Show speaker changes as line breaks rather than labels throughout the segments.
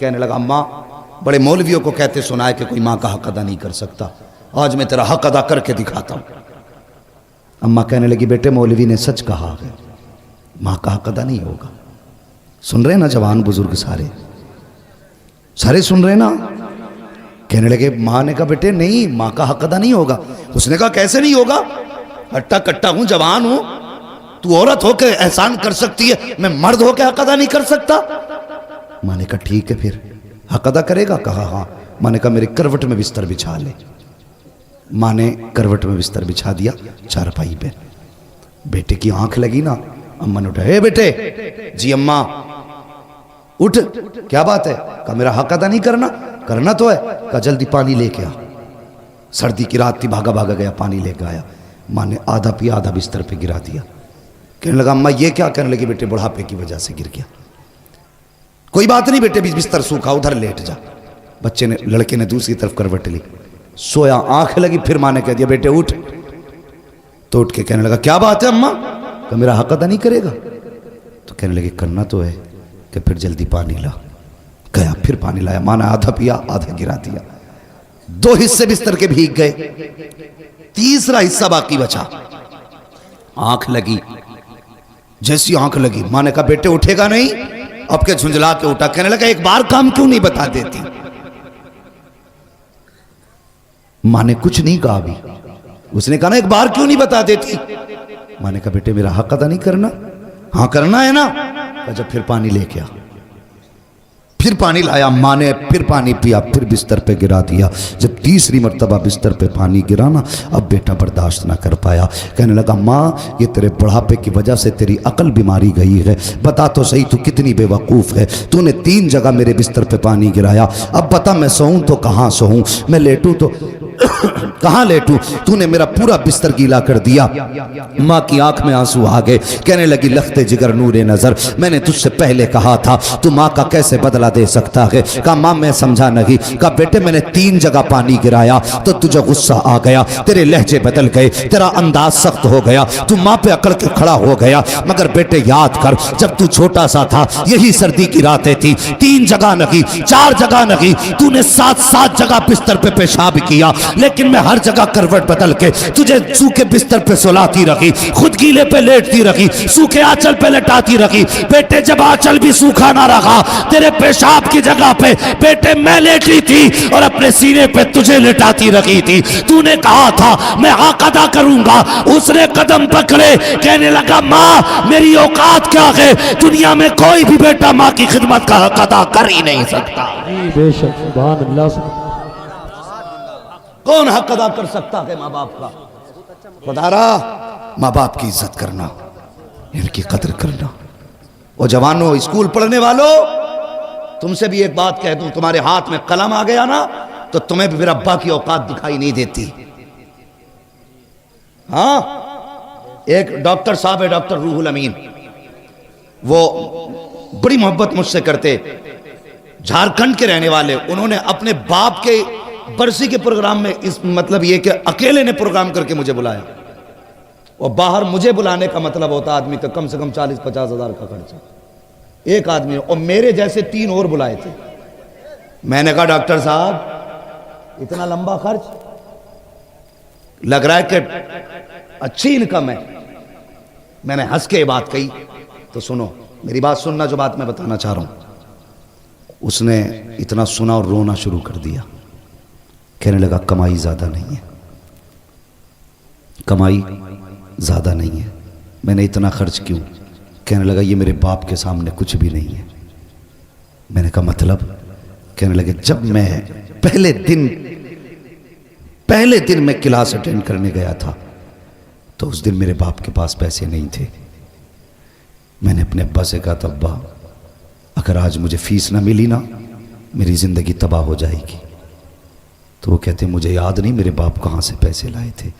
कहने लगा अम्मा बड़े मौलवियों को कहते सुना है कि कोई माँ का हक अदा नहीं कर सकता, आज मैं तेरा हक अदा करके दिखाता हूँ। अम्मा कहने लगी बेटे मौलवी ने सच कहा है, माँ का हक अदा नहीं होगा। सुन रहे ना जवान बुजुर्ग सारे सारे सुन रहे ना। कहने लगे माँ ने कहा बेटे नहीं माँ का हक अदा नहीं होगा। उसने कहा कैसे नहीं होगा, हट्टा कट्टा हूं जवान हूं, तू औरत होकर एहसान कर सकती है, मैं मर्द होकर हक अदा नहीं कर सकता। माँ ने कहा ठीक है फिर हक अदा करेगा। कहा हाँ। माँ ने कहा मेरे करवट में बिस्तर बिछा ले। माँ ने करवट में बिस्तर बिछा दिया चारपाई पे। बेटे की आंख लगी ना, अम्मा ने उठा, हे बेटे। जी अम्मा। उठ, क्या बात है? कहा मेरा हक अदा नहीं करना। करना तो है। कहा जल्दी पानी लेके आ। सर्दी की रात थी, भागा भागा गया पानी लेके आया। माँ ने आधा पिया आधा बिस्तर पे गिरा दिया। कहने लगा अम्मा ये क्या? कहने लगी बेटे बुढ़ापे की वजह से गिर गया। कोई बात नहीं बेटे, बिस्तर सूखा, उधर लेट जा। बच्चे ने, लड़के ने दूसरी तरफ करवट ली, सोया, आंख लगी। फिर माँ ने कह दिया बेटे उठ। तो उठ के कहने लगा क्या बात है अम्मा? तो मेरा हक अदा नहीं करेगा। तो कहने लगे करना तो है। कि फिर जल्दी पानी ला। गया फिर पानी लाया। माँ ने आधा पिया आधा गिरा दिया। 2 हिस्से बिस्तर के भीग गए, तीसरा हिस्सा बाकी बचा। आंख लगी, जैसी आंख लगी माँ ने कहा बेटे उठेगा नहीं? अब के झुंझला के उठा। कहने लगा एक बार काम क्यों नहीं बता देती? माँ ने कुछ नहीं कहा अभी। उसने कहा ना एक बार क्यों नहीं बता देती? माँ ने कहा बेटे मेरा हक अदा नहीं करना? हाँ करना है ना। जब फिर पानी लेके आ। फिर पानी लाया। माँ ने फिर पानी पिया, फिर बिस्तर पे गिरा दिया। जब तीसरी मर्तबा बिस्तर पे पानी गिरा ना, अब बेटा बर्दाश्त ना कर पाया। कहने लगा माँ ये तेरे बुढ़ापे की वजह से तेरी अकल बीमारी गई है। बता तो सही तू कितनी बेवकूफ़ है। तूने 3 जगह मेरे बिस्तर पे पानी गिराया। अब बता मैं सोऊं तो कहाँ सोऊं, मैं लेटूं तो कहाँ लेटूं? तूने मेरा पूरा बिस्तर गीला कर दिया। माँ की आंख में आंसू आ गए। कहने लगी लखते जिगर नूरे नजर, मैंने तुझसे पहले कहा था तू माँ का कैसे बदला दे सकता है। कहा माँ मैं समझा नहीं। कहा बेटे मैंने 3 जगह पानी गिराया तो तुझे गुस्सा आ गया, तेरे लहजे बदल गए, तेरा अंदाज सख्त हो गया, तू माँ पे अकड़ के खड़ा हो गया। मगर बेटे याद कर जब तू छोटा सा था यही सर्दी की रातें थी, 3 जगह नहीं 4 जगह नहीं, तूने 7 जगह बिस्तर पे पेशाब किया, लेकिन मैं हर जगह करवट बदल के तुझे सूखे बिस्तर पे सुलाती रखी, खुद गीले पे लेटती रखी, सूखे आंचल पे लेटाती रखी। बेटे जब आंचल भी सूखा ना रखा तेरे पेशाब की जगह पे बेटे मैं लेटी थी और अपने सीने पे तुझे लेटाती रखी थी। तूने कहा था मैं हक अदा करूंगा, उसने कदम पकड़े। कहने लगा माँ मेरी औकात क्या है, दुनिया में कोई भी बेटा माँ की खिदमत का हक अदा कर ही नहीं सकता।
बेशक सुभान अल्लाह।
कौन हक अदा कर सकता है माँ बाप का? खुदारा माँ बाप की इज्जत करना, इनकी कदर करना। और जवानों स्कूल पढ़ने वालों तुमसे भी एक बात कह दूं, तुम्हारे हाथ में कलम आ गया ना तो तुम्हें भी फिर अब्बा की औकात दिखाई नहीं देती। हाँ एक डॉक्टर साहब है, डॉक्टर रूहुल अमीन, वो बड़ी मोहब्बत मुझसे करते, झारखंड के रहने वाले। उन्होंने अपने बाप के बरसी के प्रोग्राम में इस मतलब ये कि अकेले ने प्रोग्राम करके मुझे बुलाया। और बाहर मुझे बुलाने का मतलब होता आदमी का कम से कम 40-50 हज़ार का खर्चा एक आदमी, और मेरे जैसे 3 और बुलाए थे। मैंने कहा डॉक्टर साहब इतना लंबा खर्च, लग रहा है कि अच्छी इनकम है। मैंने हंस के बात कही। तो सुनो मेरी बात सुनना, जो बात मैं बताना चाह रहा हूं। उसने इतना सुना और रोना शुरू कर दिया। कहने लगा कमाई ज्यादा नहीं है, कमाई ज्यादा नहीं है, मैंने इतना खर्च क्यों? कहने लगा ये मेरे बाप के सामने कुछ भी नहीं है। मैंने कहा मतलब? कहने लगे जब मैं पहले दिन मैं क्लास अटेंड करने गया था तो उस दिन मेरे बाप के पास पैसे नहीं थे। मैंने अपने अब्बा से कहा था अब्बा अगर आज मुझे फीस ना मिली ना मेरी जिंदगी तबाह हो जाएगी। तो वो कहते मुझे याद नहीं मेरे बाप कहाँ से पैसे लाए थे,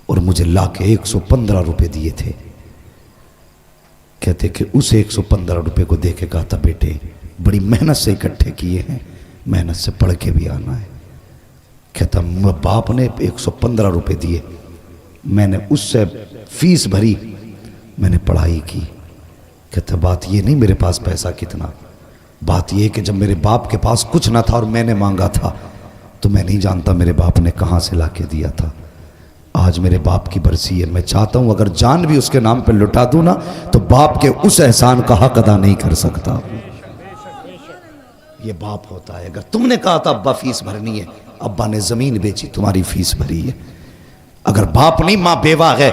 और मुझे ला के 115 रुपये दिए थे। कहते कि उस 115 रुपये को दे के कहा था बेटे बड़ी मेहनत से इकट्ठे किए हैं, मेहनत से पढ़ के भी आना है। कहता बाप ने 115 रुपये दिए, मैंने उससे फीस भरी, मैंने पढ़ाई की। कहता बात ये नहीं मेरे पास पैसा कितना, बात यह कि जब मेरे बाप के पास कुछ ना था और मैंने मांगा था, तो मैं नहीं जानता मेरे बाप ने कहाँ से लाके दिया था। आज मेरे बाप की बरसी है, मैं चाहता हूँ अगर जान भी उसके नाम पर लुटा दूँ ना, तो बाप के उस एहसान का हक अदा नहीं कर सकता। ये बाप होता है। अगर तुमने कहा था अब्बा फीस भरनी है, अब्बा ने ज़मीन बेची, तुम्हारी फीस भरी है। अगर बाप नहीं, माँ बेवा है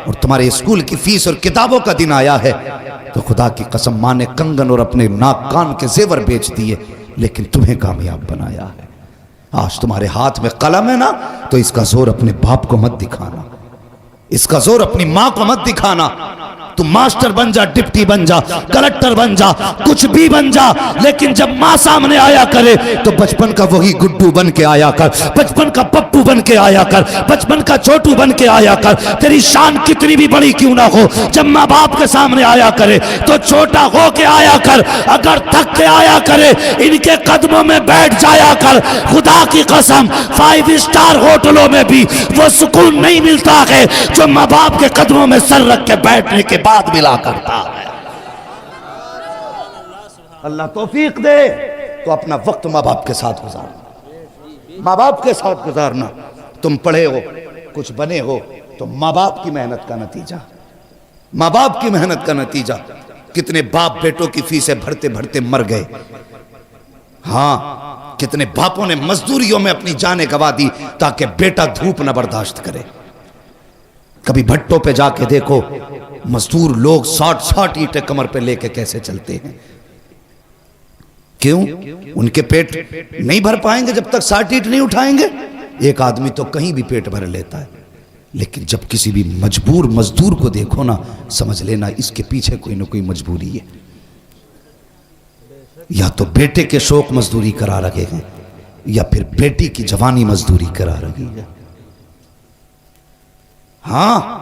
और तुम्हारे स्कूल की फीस और किताबों का दिन आया है, तो खुदा की कसम माँ ने कंगन और अपने नाक कान के जेवर बेच दिए, लेकिन तुम्हें कामयाब बनाया है। आज तुम्हारे हाथ में कलम है ना, तो इसका जोर अपने बाप को मत दिखाना, इसका जोर अपनी माँ को मत दिखाना। तुम मास्टर बन जा, डिप्टी बन जा, कलेक्टर बन जा, कुछ भी बन जा, लेकिन जब माँ सामने आया करे तो बचपन का वही गुड्डू बन के आया कर, बचपन का पप्पू बन के आया कर, बचपन का छोटू बन के आया कर। तेरी शान कितनी भी बड़ी क्यों ना हो, जब माँ बाप के सामने आया करे तो छोटा हो के आया कर। अगर थक के आया करे, इनके कदमों में बैठ जाया कर। खुदा की कसम 5 स्टार होटलों में भी वो सुकून नहीं मिलता है जो माँ बाप के कदमों में सर रख के बैठने के बाद मिला करता है। अल्लाह तौफीक दे तो अपना वक्त माँ बाप के साथ गुजारना, माँ बाप के साथ गुजारना। तुम पढ़े हो, कुछ बने हो, तो माँ बाप की मेहनत का नतीजा, माँ बाप की मेहनत का नतीजा। कितने बाप बेटों की फीसें भरते भरते मर गए। हाँ, कितने बापों ने मजदूरियों में अपनी जानें गवा दी ताकि बेटा धूप न बर्दाश्त करे। कभी भट्टों पे जाके देखो, मजदूर लोग 60 ईंटें कमर पे लेके कैसे चलते हैं। क्यों? उनके पेट नहीं भर पाएंगे जब तक 60 ईंट नहीं उठाएंगे। एक आदमी तो कहीं भी पेट भर लेता है, लेकिन जब किसी भी मजबूर मजदूर को देखो ना, समझ लेना इसके पीछे कोई ना कोई मजबूरी है। या तो बेटे के शौक मजदूरी करा रहे हैं, या फिर बेटी की जवानी मजदूरी करा रही है। हाँ,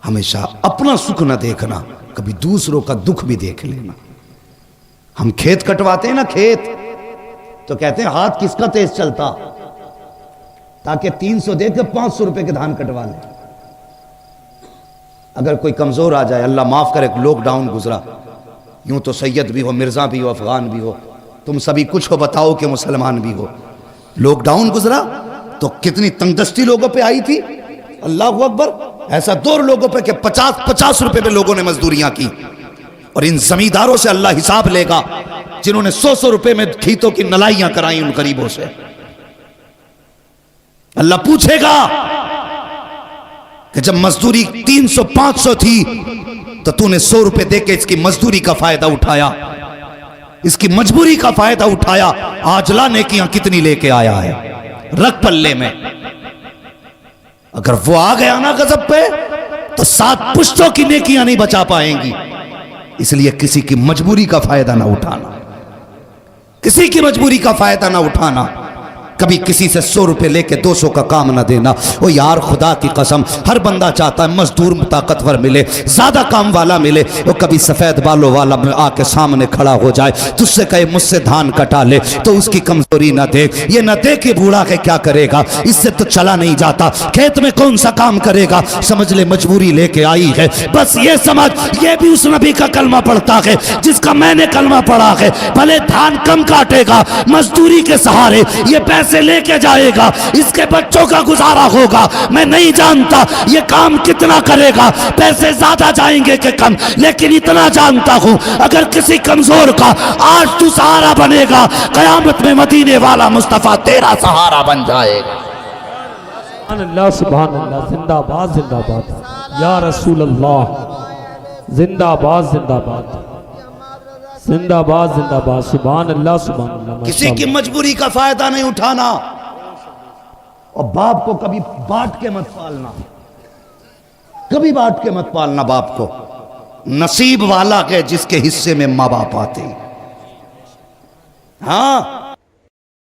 हमेशा अपना सुख न देखना, कभी दूसरों का दुख भी देख लेना। हम खेत कटवाते हैं ना, खेत, तो कहते हैं हाथ किसका तेज चलता, ताकि 300 देकर 500 रुपए के धान कटवा ले। अगर कोई कमजोर आ जाए, अल्लाह माफ करे, लॉकडाउन गुजरा, यूं तो सैयद भी हो, मिर्जा भी हो, अफगान भी हो, तुम सभी कुछ हो, बताओ कि मुसलमान भी हो। लॉकडाउन गुजरा तो कितनी तंगदस्ती लोगों पे आई थी। अल्लाह अकबर। ऐसा 2 लोगों पे कि 50-50 रुपए पे लोगों ने मजदूरियां की। और इन जमींदारों से अल्लाह हिसाब लेगा जिन्होंने 100-100 रुपए में खेतों की नलाइयां कराई उन गरीबों से। अल्लाह पूछेगा कि जब मजदूरी 300-500 थी तो तूने 100 रुपए देके इसकी मजदूरी का फायदा उठाया, इसकी मजबूरी का फायदा उठाया। आज ला नेकियां कितनी लेके आया है, रख पल्ले में। अगर वो आ गया ना गजब पे, तो 7 पुश्तों की नेकियां नहीं बचा पाएंगी। इसलिए किसी की मजबूरी का फायदा ना उठाना, किसी की मजबूरी का फायदा ना उठाना। कभी किसी से 100 रुपए लेके 200 का काम ना देना। ओ यार, खुदा की कसम, हर बंदा चाहता है मजदूर ताकतवर मिले, ज्यादा काम वाला मिले। वो कभी सफेद बालों वाला आके सामने खड़ा हो जाए, तुझसे कहे मुझसे धान कटा ले, तो उसकी कमजोरी ना देख। ये ना देख के बूढ़ा के क्या करेगा, इससे तो चला नहीं जाता, खेत में कौन सा काम करेगा। समझ ले मजबूरी लेके आई है। बस ये समझ, ये भी उस नबी का कलमा पढ़ता है जिसका मैंने कलमा पढ़ा है। भले धान कम काटेगा, मजदूरी के सहारे ये पैसे लेके जाएगा, इसके बच्चों का गुजारा होगा। मैं नहीं जानता ये काम कितना करेगा, पैसे ज्यादा जाएंगे कि कम, लेकिन इतना जानता हूं अगर किसी कमजोर का आज तू सहारा बनेगा, कयामत में मदीने वाला मुस्तफा तेरा सहारा बन जाएगा।
अल्लाह सुभान अल्लाह, जिंदाबाद जिंदाबाद या रसूल अल्लाह, जिंदाबाद जिंदाबाद जिंदाबाद जिंदाबाद, सुभान अल्लाह सुभान अल्लाह।
किसी की मजबूरी का फायदा नहीं उठाना, और बाप को कभी बांट के मत पालना, कभी बांट के मत पालना बाप को। नसीब वाला के जिसके हिस्से में माँ बाप आते हैं। हाँ,